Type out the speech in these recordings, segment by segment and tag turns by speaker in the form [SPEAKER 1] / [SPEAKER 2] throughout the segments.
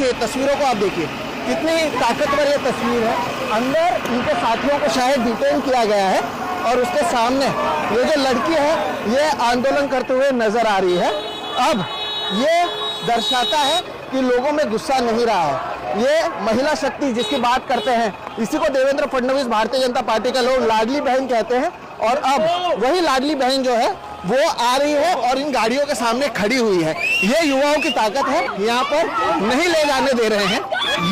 [SPEAKER 1] देखिए तस्वीरों को, आप देखिए कितनी ताकतवर ये तस्वीर है। अंदर इनके साथियों को शायद डिटेन किया गया है और उसके सामने ये जो लड़की है ये आंदोलन करते हुए नजर आ रही है। अब ये दर्शाता है कि लोगों में गुस्सा नहीं रहा है। ये महिला शक्ति जिसकी बात करते हैं, इसी को देवेंद्र फडणवीस भारतीय जनता पार्टी के लोग लाडली बहन कहते हैं। और अब वही लाडली बहन जो है वो आ रही है और इन गाड़ियों के सामने खड़ी हुई है। ये युवाओं की ताकत है, यहाँ पर नहीं ले जाने दे रहे हैं।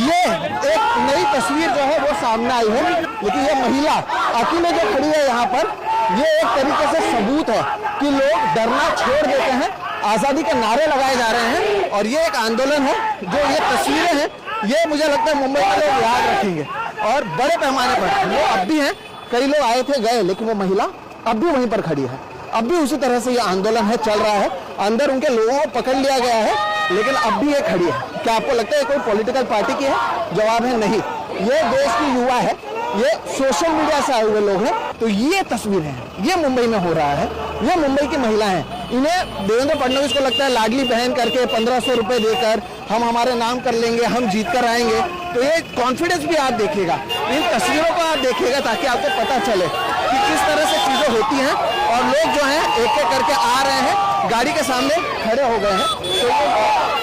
[SPEAKER 1] ये एक नई तस्वीर जो है वो सामने आई है, लेकिन ये महिला अकेले जो खड़ी है यहाँ पर, ये एक तरीके से सबूत है कि लोग डरना छोड़ देते हैं, आज़ादी के नारे लगाए जा रहे हैं और ये एक आंदोलन है। जो ये तस्वीरें हैं ये मुझे लगता है मुंबई के लोग याद रखेंगे और बड़े पैमाने पर वो अब भी हैं। कई लोग आए थे गए, लेकिन वो महिला अब भी वहीं पर खड़ी है। अब भी उसी तरह से ये आंदोलन है, चल रहा है। अंदर उनके लोगों को पकड़ लिया गया है, लेकिन अब भी ये खड़ी है। क्या आपको लगता है कोई पॉलिटिकल पार्टी की है? जवाब है नहीं। ये देश की युवा है, ये सोशल मीडिया से आए हुए लोग हैं। तो ये तस्वीर है, ये मुंबई में हो रहा है। ये मुंबई की महिला हैं। इन्हें देवेंद्र फडणवीस को लगता है लाडली बहन करके 1500 रुपए देकर हम हमारे नाम कर लेंगे, हम जीत कर आएंगे। तो ये कॉन्फिडेंस भी आप देखिएगा, इन तस्वीरों को आप देखिएगा, ताकि आपको पता चले कि किस तरह से चीजें होती हैं। और लोग जो हैं एक एक करके आ रहे हैं, गाड़ी के सामने खड़े हो गए हैं। तो ये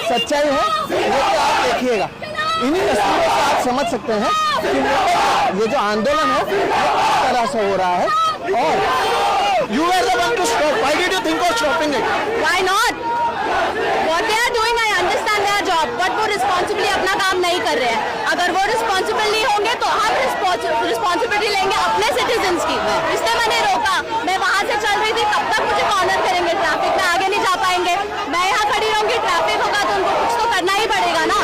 [SPEAKER 1] सच्चाई है, ये तो आप देखिएगा। इन्हीं तस्वीरों से आप समझ सकते हैं कि ये जो आंदोलन है किस तरह से हो रहा है। और you were the one to stop. Why did you think of stopping it?
[SPEAKER 2] Why not? What they are doing, I understand their job, but वो रिस्पॉन्सिबली अपना काम नहीं कर रहे हैं। अगर वो रिस्पॉन्सिबल नहीं होंगे तो हम रिस्पॉन्सिबिलिटी लेंगे अपने सिटीजन्स की। इसलिए मैंने रोका। मैं वहाँ से चल रही थी, तब तक मुझे कॉर्नर करेंगे, ट्रैफिक में आगे नहीं जा पाएंगे। मैं यहाँ खड़ी रहूंगी, ट्रैफिक होगा तो उनको कुछ तो करना ही पड़ेगा ना।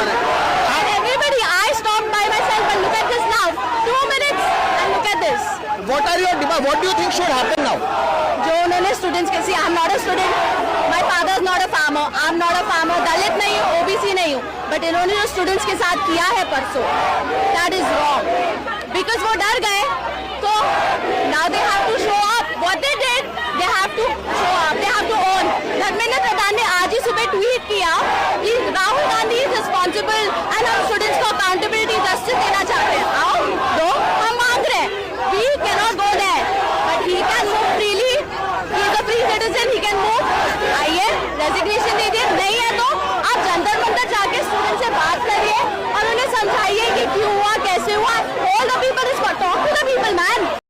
[SPEAKER 2] And everybody, I stopped by myself and look at this now. 2 minutes and look at this.
[SPEAKER 1] What are your demands? What do you think should happen now?
[SPEAKER 2] जो उन्होंने स्टूडेंट्स के, I am not a student, my father is not a farmer, I am not a farmer, Dalit नहीं हूँ, OBC नहीं हूँ, but इन्होंने जो students के साथ किया है परसों, दैट इज रॉन्ग। बिकॉज वो डर गए, तो now they have to show up what they did, they have to